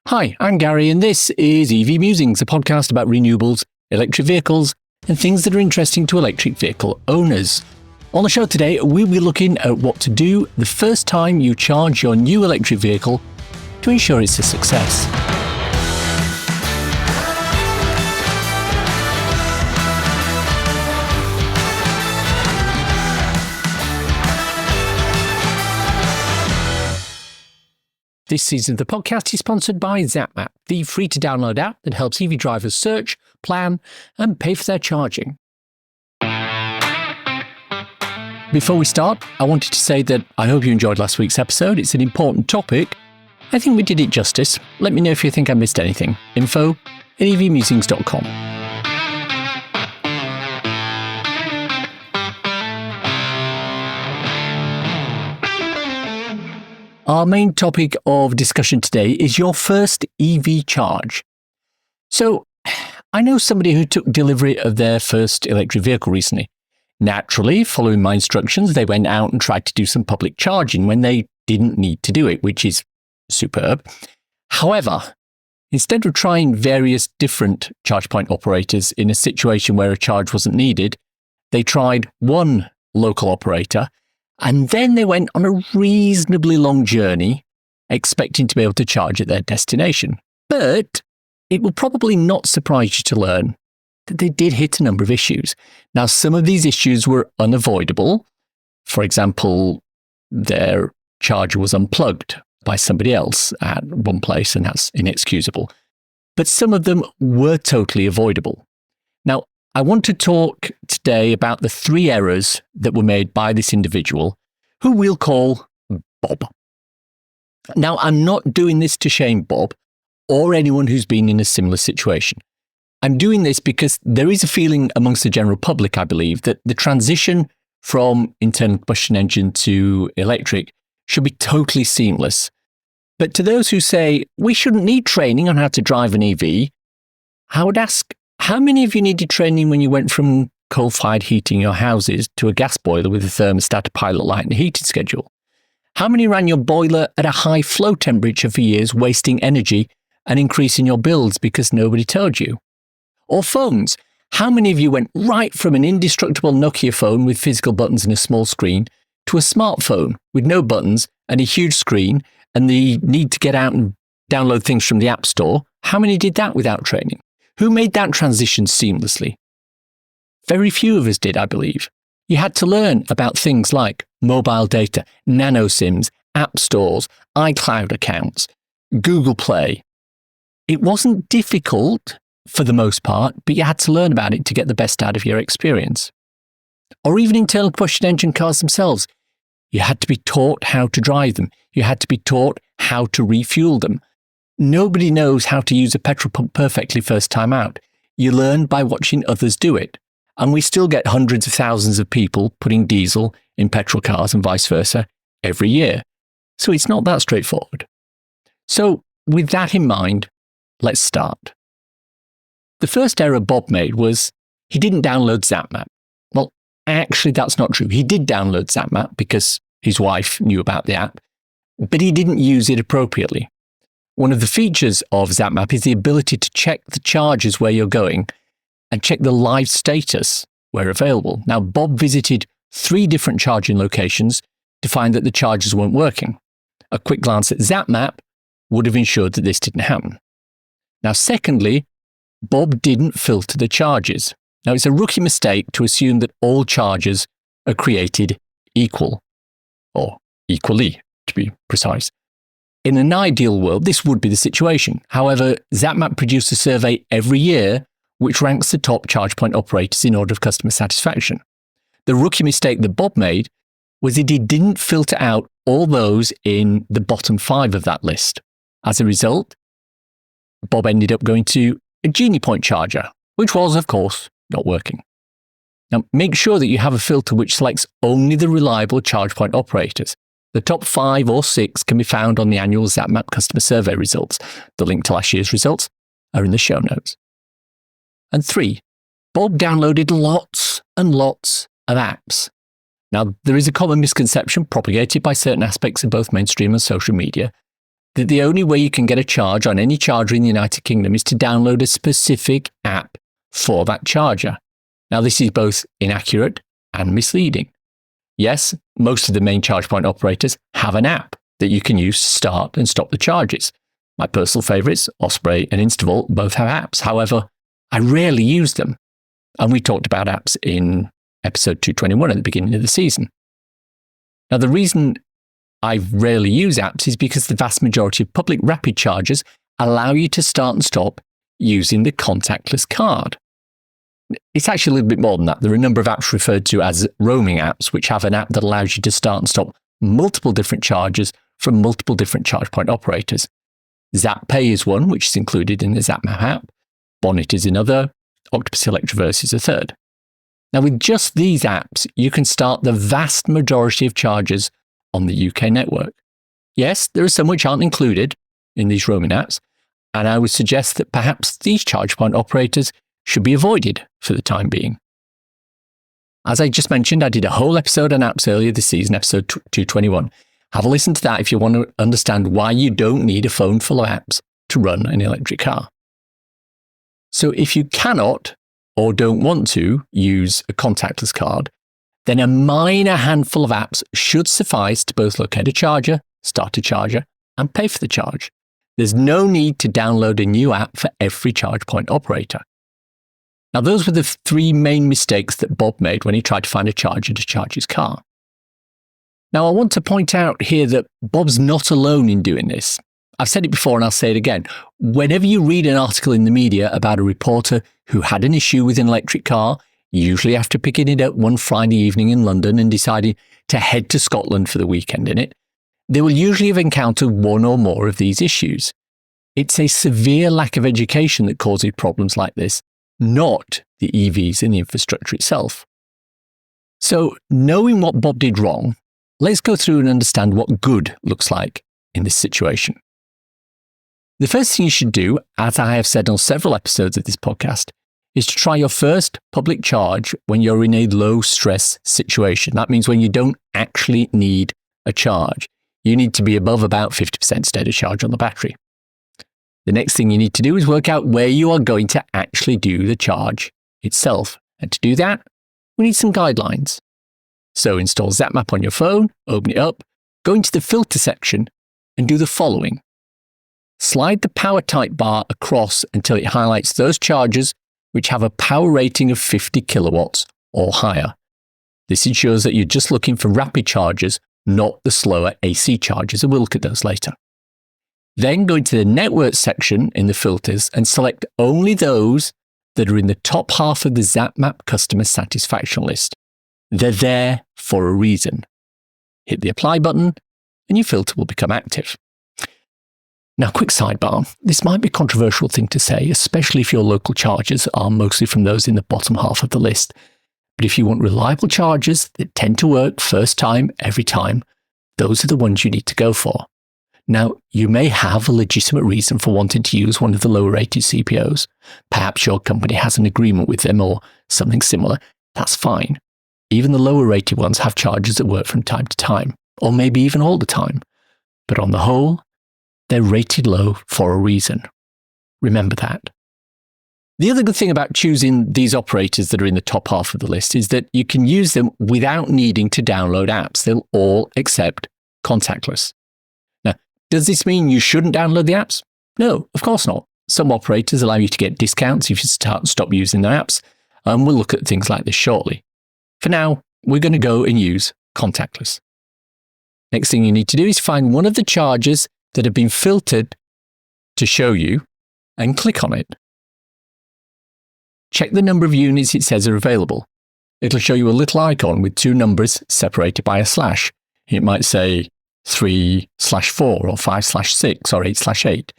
Hi, I'm Gary, and this is EV Musings, a podcast about renewables, electric vehicles, and things that are interesting to electric vehicle owners. On the show today, we'll be looking at what to do the first time you charge your new electric vehicle to ensure it's a success. This season of the podcast is sponsored by Zapmap, the free-to-download app that helps EV drivers search, plan, and pay for their charging. Before we start, I wanted to say that I hope you enjoyed last week's episode. It's an important topic. I think we did it justice. Let me know if you think I missed anything. info@evmusings.com. Our main topic of discussion today is your first EV charge. So, I know somebody who took delivery of their first electric vehicle recently. Naturally, following my instructions, they went out and tried to do some public charging when they didn't need to do it, which is superb. However, instead of trying various different charge point operators in a situation where a charge wasn't needed, they tried one local operator. And then they went on a reasonably long journey, expecting to be able to charge at their destination. But it will probably not surprise you to learn that they did hit a number of issues. Now, some of these issues were unavoidable. For example, their charger was unplugged by somebody else at one place, and that's inexcusable. But some of them were totally avoidable. Now, I want to talk today about the three errors that were made by this individual, who we'll call Bob. Now, I'm not doing this to shame Bob or anyone who's been in a similar situation. I'm doing this because there is a feeling amongst the general public, I believe, that the transition from internal combustion engine to electric should be totally seamless. But to those who say, we shouldn't need training on how to drive an EV, I would ask, how many of you needed training when you went from coal-fired heating your houses to a gas boiler with a thermostat, a pilot light, and a heating schedule? How many ran your boiler at a high flow temperature for years, wasting energy and increasing your bills because nobody told you? Or phones. How many of you went right from an indestructible Nokia phone with physical buttons and a small screen to a smartphone with no buttons and a huge screen and the need to get out and download things from the App Store? How many did that without training? Who made that transition seamlessly? Very few of us did, I believe. You had to learn about things like mobile data, nano SIMs, app stores, iCloud accounts, Google Play. It wasn't difficult for the most part, but you had to learn about it to get the best out of your experience. Or even internal combustion engine cars themselves. You had to be taught how to drive them. You had to be taught how to refuel them. Nobody knows how to use a petrol pump perfectly first time out. You learn by watching others do it. And we still get hundreds of thousands of people putting diesel in petrol cars and vice versa every year. So it's not that straightforward. So with that in mind, let's start. The first error Bob made was he didn't download Zapmap. Well, actually, that's not true. He did download Zapmap because his wife knew about the app, but he didn't use it appropriately. One of the features of Zapmap is the ability to check the charges where you're going and check the live status where available. Now, Bob visited 3 different charging locations to find that the chargers weren't working. A quick glance at Zapmap would have ensured that this didn't happen. Now, secondly, Bob didn't filter the charges. Now, it's a rookie mistake to assume that all chargers are created equal, or equally, to be precise. In an ideal world, this would be the situation. However, Zapmap produces a survey every year which ranks the top charge point operators in order of customer satisfaction. The rookie mistake that Bob made was that he didn't filter out all those in the bottom 5 of that list. As a result, Bob ended up going to a Genie Point charger, which was, of course, not working. Now, make sure that you have a filter which selects only the reliable charge point operators. The top 5 or 6 can be found on the annual Zapmap customer survey results. The link to last year's results are in the show notes. And 3, Bob downloaded lots and lots of apps. Now, there is a common misconception propagated by certain aspects of both mainstream and social media that the only way you can get a charge on any charger in the United Kingdom is to download a specific app for that charger. Now, this is both inaccurate and misleading. Yes, most of the main charge point operators have an app that you can use to start and stop the charges. My personal favourites, Osprey and Instavolt, both have apps. However, I rarely use them. And we talked about apps in episode 221 at the beginning of the season. Now, the reason I rarely use apps is because the vast majority of public rapid chargers allow you to start and stop using the contactless card. It's actually a little bit more than that. There are a number of apps referred to as roaming apps, which have an app that allows you to start and stop multiple different chargers from multiple different charge point operators. Zapmap is one, which is included in the Zapmap app. Bonnet is another. Octopus Electroverse is a third. Now, with just these apps, you can start the vast majority of chargers on the UK network. Yes, there are some which aren't included in these roaming apps, and I would suggest that perhaps these charge point operators should be avoided for the time being. As I just mentioned, I did a whole episode on apps earlier this season, episode 221. Have a listen to that if you want to understand why you don't need a phone full of apps to run an electric car. So if you cannot or don't want to use a contactless card, then a minor handful of apps should suffice to both locate a charger, start a charger, and pay for the charge. There's no need to download a new app for every charge point operator. Now, those were the three main mistakes that Bob made when he tried to find a charger to charge his car. Now, I want to point out here that Bob's not alone in doing this. I've said it before and I'll say it again. Whenever you read an article in the media about a reporter who had an issue with an electric car, usually after picking it up one Friday evening in London and deciding to head to Scotland for the weekend in it, they will usually have encountered one or more of these issues. It's a severe lack of education that causes problems like this, not the EVs and the infrastructure itself. So, knowing what Bob did wrong, let's go through and understand what good looks like in this situation. The first thing you should do, as I have said on several episodes of this podcast, is to try your first public charge when you're in a low-stress situation. That means when you don't actually need a charge. You need to be above about 50% state of charge on the battery. The next thing you need to do is work out where you are going to actually do the charge itself. And to do that, we need some guidelines. So install Zapmap on your phone, open it up, go into the filter section and do the following. Slide the power type bar across until it highlights those chargers which have a power rating of 50 kilowatts or higher. This ensures that you're just looking for rapid chargers, not the slower AC chargers, and we'll look at those later. Then go into the network section in the filters and select only those that are in the top half of the Zapmap customer satisfaction list. They're there for a reason. Hit the apply button and your filter will become active. Now, quick sidebar. This might be a controversial thing to say, especially if your local chargers are mostly from those in the bottom half of the list. But if you want reliable chargers that tend to work first time, every time, those are the ones you need to go for. Now, you may have a legitimate reason for wanting to use one of the lower rated CPOs. Perhaps your company has an agreement with them or something similar. That's fine. Even the lower rated ones have chargers that work from time to time, or maybe even all the time. But on the whole, they're rated low for a reason. Remember that. The other good thing about choosing these operators that are in the top half of the list is that you can use them without needing to download apps. They'll all accept contactless. Now, does this mean you shouldn't download the apps? No, of course not. Some operators allow you to get discounts if you stop using their apps, and we'll look at things like this shortly. For now, we're going to go and use contactless. Next thing you need to do is find one of the chargers that have been filtered to show you and click on it. Check the number of units it says are available. It'll show you a little icon with two numbers separated by a slash. It might say 3/4 or 5/6 or 8/8.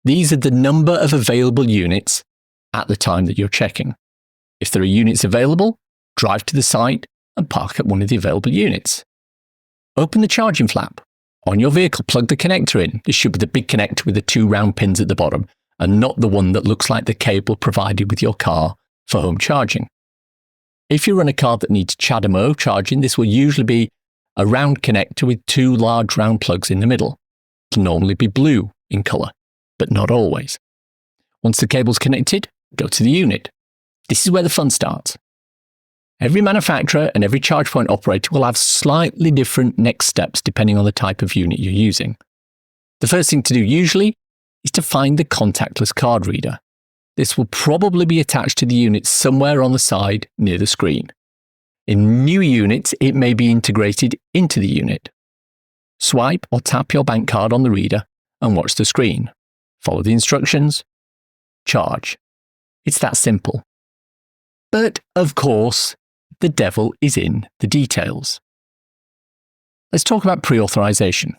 These are the number of available units at the time that you're checking. If there are units available, drive to the site and park at one of the available units. Open the charging flap. On your vehicle, plug the connector in. This should be the big connector with the two round pins at the bottom, and not the one that looks like the cable provided with your car for home charging. If you run a car that needs CHAdeMO charging, this will usually be a round connector with two large round plugs in the middle. It'll normally be blue in colour, but not always. Once the cable's connected, go to the unit. This is where the fun starts. Every manufacturer and every charge point operator will have slightly different next steps depending on the type of unit you're using. The first thing to do usually is to find the contactless card reader. This will probably be attached to the unit somewhere on the side near the screen. In new units, it may be integrated into the unit. Swipe or tap your bank card on the reader and watch the screen. Follow the instructions. Charge. It's that simple. But, of course, the devil is in the details. Let's talk about pre-authorization.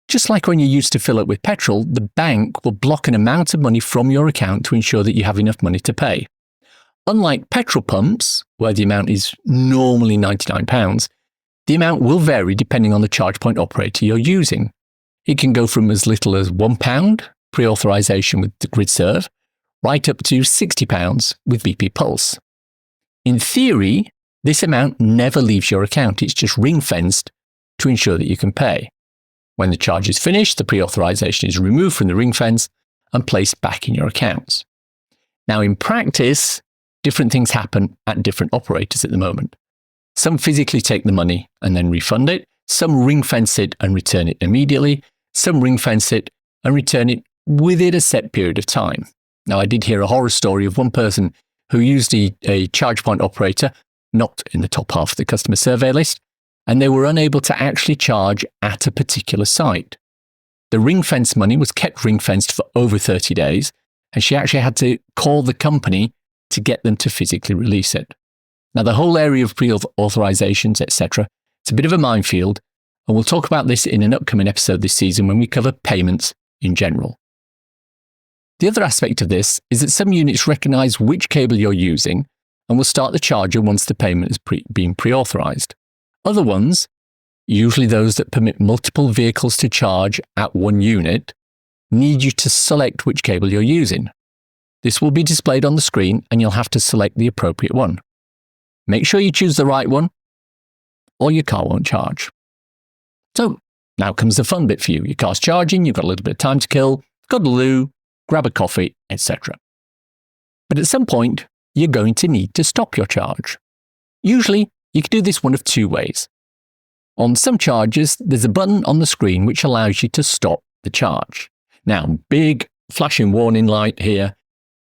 Just like when you used to fill up with petrol, the bank will block an amount of money from your account to ensure that you have enough money to pay. Unlike petrol pumps, where the amount is normally £99, the amount will vary depending on the charge point operator you're using. It can go from as little as £1 pre-authorization with the GridServe, right up to £60 with BP Pulse. In theory, this amount never leaves your account. It's just ring-fenced to ensure that you can pay. When the charge is finished, the pre-authorization is removed from the ring fence and placed back in your accounts. Now, in practice, different things happen at different operators at the moment. Some physically take the money and then refund it. Some ring fence it and return it immediately. Some ring fence it and return it within a set period of time. Now, I did hear a horror story of one person who used a charge point operator, not in the top half of the customer survey list, and they were unable to actually charge at a particular site. The ring fence money was kept ring fenced for over 30 days, and she actually had to call the company to get them to physically release it. Now, the whole area of pre-authorizations, etc., it's a bit of a minefield, and we'll talk about this in an upcoming episode this season when we cover payments in general. The other aspect of this is that some units recognize which cable you're using and will start the charger once the payment has been pre-authorized. Other ones, usually those that permit multiple vehicles to charge at one unit, need you to select which cable you're using. This will be displayed on the screen and you'll have to select the appropriate one. Make sure you choose the right one or your car won't charge. So now comes the fun bit for you. Your car's charging, you've got a little bit of time to kill, go to the loo, grab a coffee, etc. But at some point, you're going to need to stop your charge. Usually, you can do this one of two ways. On some chargers, there's a button on the screen which allows you to stop the charge. Now, big flashing warning light here.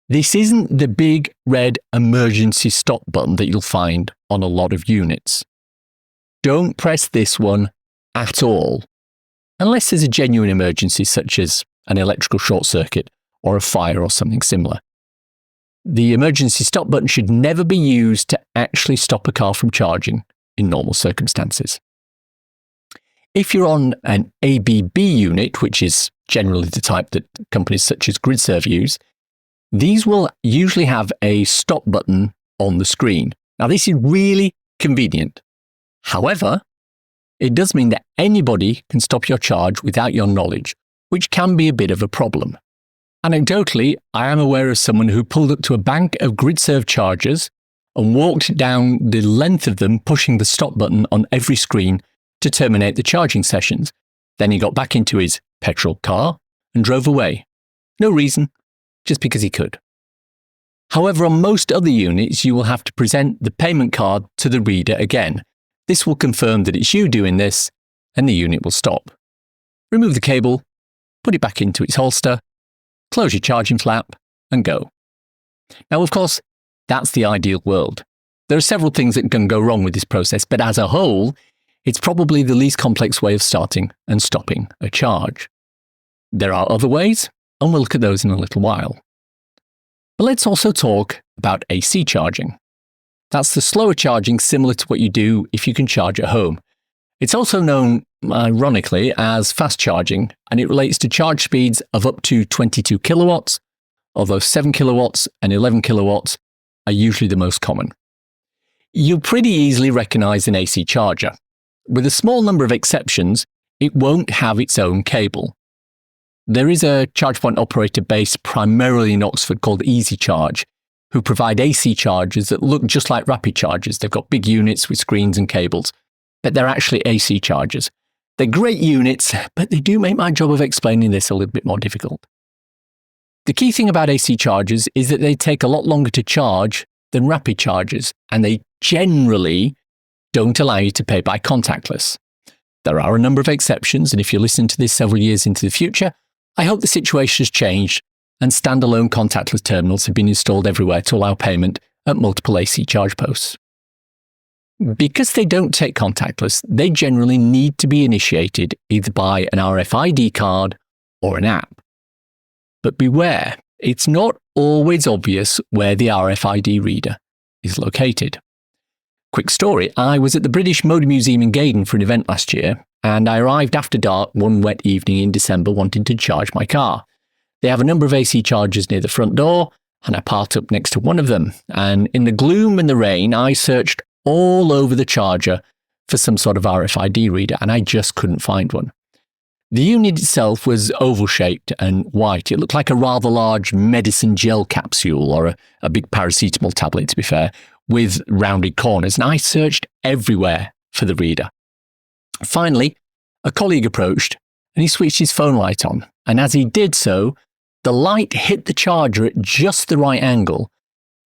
This isn't the big red emergency stop button that you'll find on a lot of units. Don't press this one at all, unless there's a genuine emergency such as an electrical short circuit or a fire or something similar. The emergency stop button should never be used to actually stop a car from charging in normal circumstances. If you're on an ABB unit, which is generally the type that companies such as GridServe use, these will usually have a stop button on the screen. Now, this is really convenient. However, it does mean that anybody can stop your charge without your knowledge, which can be a bit of a problem. Anecdotally, I am aware of someone who pulled up to a bank of GridServe chargers and walked down the length of them, pushing the stop button on every screen to terminate the charging sessions. Then he got back into his petrol car and drove away. No reason, just because he could. However, on most other units, you will have to present the payment card to the reader again. This will confirm that it's you doing this, and the unit will stop. Remove the cable, put it back into its holster, close your charging flap, and go. Now, of course, that's the ideal world. There are several things that can go wrong with this process, but as a whole, it's probably the least complex way of starting and stopping a charge. There are other ways, and we'll look at those in a little while. But let's also talk about AC charging. That's the slower charging similar to what you do if you can charge at home. It's also known, ironically, as fast charging, and it relates to charge speeds of up to 22 kilowatts, although 7 kilowatts and 11 kilowatts are usually the most common. You'll pretty easily recognize an AC charger. With a small number of exceptions, it won't have its own cable. There is a charge point operator based primarily in Oxford called Easy Charge, who provide AC chargers that look just like rapid chargers. They've got big units with screens and cables, but they're actually AC chargers. They're great units, but they do make my job of explaining this a little bit more difficult. The key thing about AC chargers is that they take a lot longer to charge than rapid chargers, and they generally don't allow you to pay by contactless. There are a number of exceptions, and if you're listening to this several years into the future, I hope the situation has changed and standalone contactless terminals have been installed everywhere to allow payment at multiple AC charge posts. Because they don't take contactless, they generally need to be initiated either by an RFID card or an app. But beware, it's not always obvious where the RFID reader is located. Quick story, I was at the British Motor Museum in Gaydon for an event last year, and I arrived after dark one wet evening in December wanting to charge my car. They have a number of AC chargers near the front door, and I parked up next to one of them. And in the gloom and the rain, I searched all over the charger for some sort of RFID reader, and I just couldn't find one. The unit itself was oval-shaped and white. It looked like a rather large medicine gel capsule or a big paracetamol tablet, to be fair, with rounded corners, and I searched everywhere for the reader. Finally, a colleague approached, and he switched his phone light on, and as he did so, the light hit the charger at just the right angle,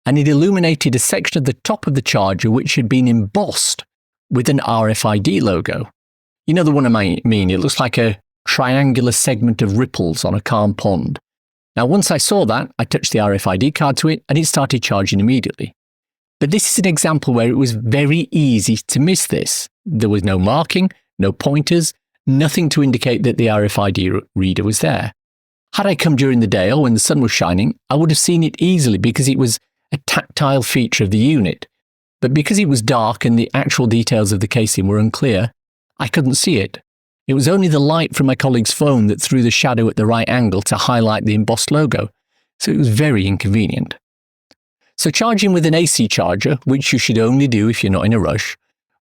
and it illuminated a section of the top of the charger which had been embossed with an RFID logo. You know the one I mean, it looks like a triangular segment of ripples on a calm pond. Now, once I saw that, I touched the RFID card to it and it started charging immediately. But this is an example where it was very easy to miss this. There was no marking, no pointers, nothing to indicate that the RFID reader was there. Had I come during the day or when the sun was shining, I would have seen it easily because it was a tactile feature of the unit. But because it was dark and the actual details of the casing were unclear, I couldn't see it. It was only the light from my colleague's phone that threw the shadow at the right angle to highlight the embossed logo, so it was very inconvenient. So charging with an AC charger, which you should only do if you're not in a rush,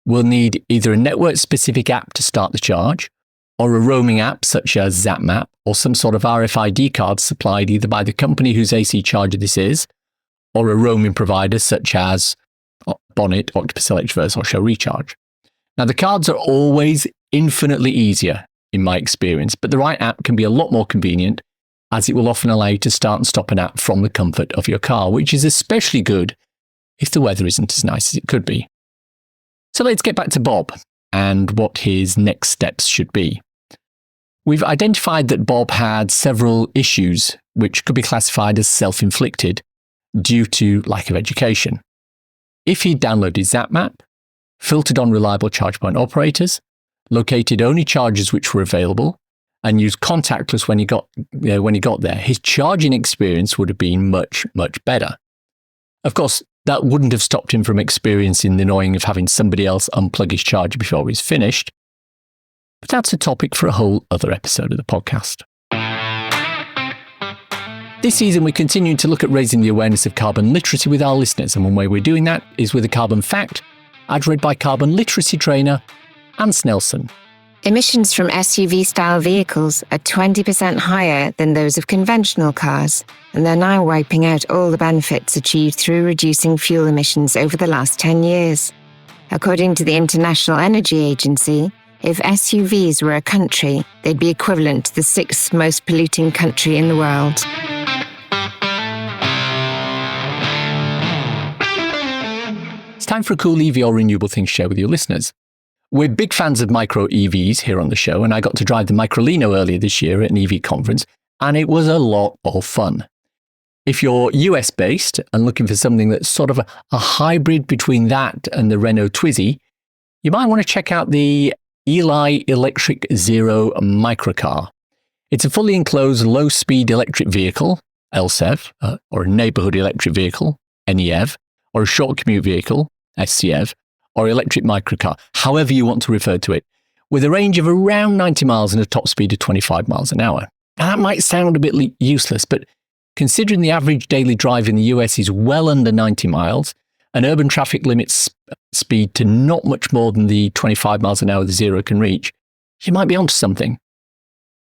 will need either a network-specific app to start the charge, or a roaming app such as Zapmap, or some sort of RFID card supplied either by the company whose AC charger this is, or a roaming provider such as Bonnet, Octopus Electroverse, or Show Recharge. Now, the cards are always infinitely easier, in my experience, but the right app can be a lot more convenient, as it will often allow you to start and stop an app from the comfort of your car, which is especially good if the weather isn't as nice as it could be. So let's get back to Bob and what his next steps should be. We've identified that Bob had several issues which could be classified as self-inflicted due to lack of education. If he'd downloaded Zapmap, filtered on reliable charge point operators, located only chargers which were available, and used contactless when he got there, his charging experience would have been much, much better. Of course, that wouldn't have stopped him from experiencing the annoying of having somebody else unplug his charger before he's finished. But that's a topic for a whole other episode of the podcast. This season, we're continuing to look at raising the awareness of carbon literacy with our listeners, and one way we're doing that is with a carbon fact, as read by carbon literacy trainer Anne Snelson. Emissions from SUV-style vehicles are 20% higher than those of conventional cars, and they're now wiping out all the benefits achieved through reducing fuel emissions over the last 10 years. According to the International Energy Agency, if SUVs were a country, they'd be equivalent to the 6th most polluting country in the world. It's time for a cool EV or renewable thing to share with your listeners. We're big fans of micro EVs here on the show, and I got to drive the Microlino earlier this year at an EV conference, and it was a lot of fun. If you're US-based and looking for something that's sort of a hybrid between that and the Renault Twizy, you might want to check out the Eli Electric Zero microcar. It's a fully enclosed low-speed electric vehicle, LSEV, or a neighborhood electric vehicle, NEV, or a short commute vehicle, SCEV, or electric microcar, however you want to refer to it, with a range of around 90 miles and a top speed of 25 miles an hour. Now, that might sound a bit useless, but considering the average daily drive in the US is well under 90 miles, and urban traffic limits speed to not much more than the 25 miles an hour the Zero can reach, you might be onto something.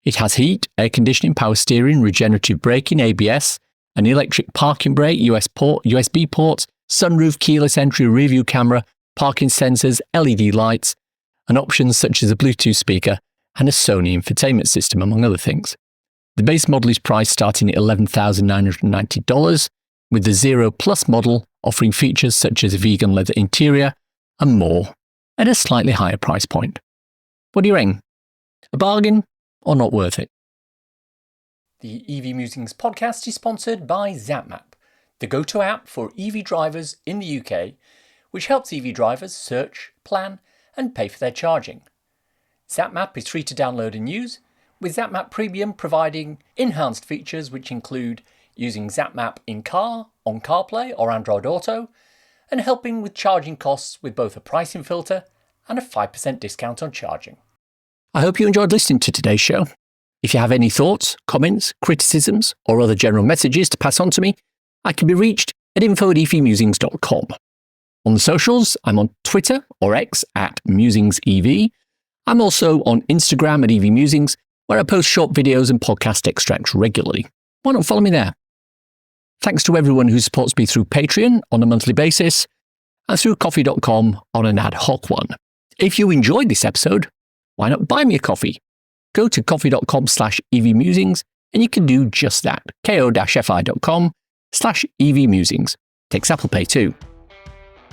It has heat, air conditioning, power steering, regenerative braking, ABS, an electric parking brake, USB ports, sunroof, keyless entry, rear view camera, parking sensors, LED lights, and options such as a Bluetooth speaker and a Sony infotainment system, among other things. The base model is priced starting at $11,990, with the Zero Plus model offering features such as a vegan leather interior and more at a slightly higher price point. What do you reckon? A bargain or not worth it? The EV Musings podcast is sponsored by Zapmap, the go-to app for EV drivers in the UK, which helps EV drivers search, plan, and pay for their charging. Zapmap is free to download and use, with Zapmap Premium providing enhanced features which include using Zapmap in-car, on CarPlay or Android Auto, and helping with charging costs with both a pricing filter and a 5% discount on charging. I hope you enjoyed listening to today's show. If you have any thoughts, comments, criticisms, or other general messages to pass on to me, I can be reached at info@evmusings.com. On the socials, I'm on Twitter or X at MusingsEV. I'm also on Instagram at EV Musings, where I post short videos and podcast extracts regularly. Why not follow me there? Thanks to everyone who supports me through Patreon on a monthly basis and through coffee.com on an ad hoc one. If you enjoyed this episode, why not buy me a coffee? Go to coffee.com/EVmusings and you can do just that. ko-fi.com/EVmusings. Takes Apple Pay too.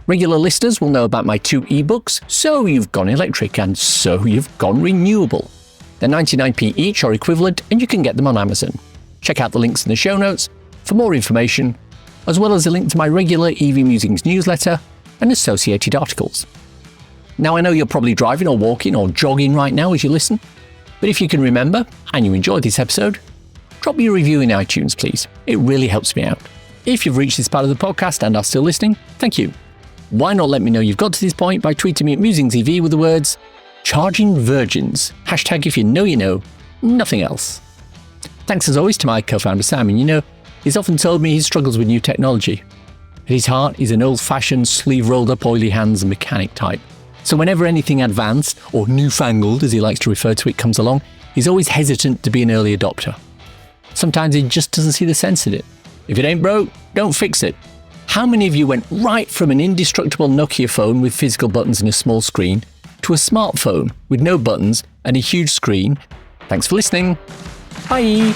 Regular listeners will know about my 2 ebooks, So You've Gone Electric and So You've Gone Renewable. They're 99p each or equivalent, and you can get them on Amazon. Check out the links in the show notes for more information, as well as a link to my regular EV Musings newsletter and associated articles. Now, I know you're probably driving or walking or jogging right now as you listen, but if you can remember and you enjoyed this episode, drop me a review in iTunes, please. It really helps me out. If you've reached this part of the podcast and are still listening, thank you. Why not let me know you've got to this point by tweeting me at MusingsEV with the words, Charging Virgins, hashtag if you know, nothing else. Thanks as always to my co-founder Simon. He's often told me he struggles with new technology. At his heart, he's an old-fashioned, sleeve-rolled-up, oily hands mechanic type. So whenever anything advanced, or newfangled as he likes to refer to it, comes along, he's always hesitant to be an early adopter. Sometimes he just doesn't see the sense in it. If it ain't broke, don't fix it. How many of you went right from an indestructible Nokia phone with physical buttons and a small screen to a smartphone with no buttons and a huge screen? Thanks for listening. Bye.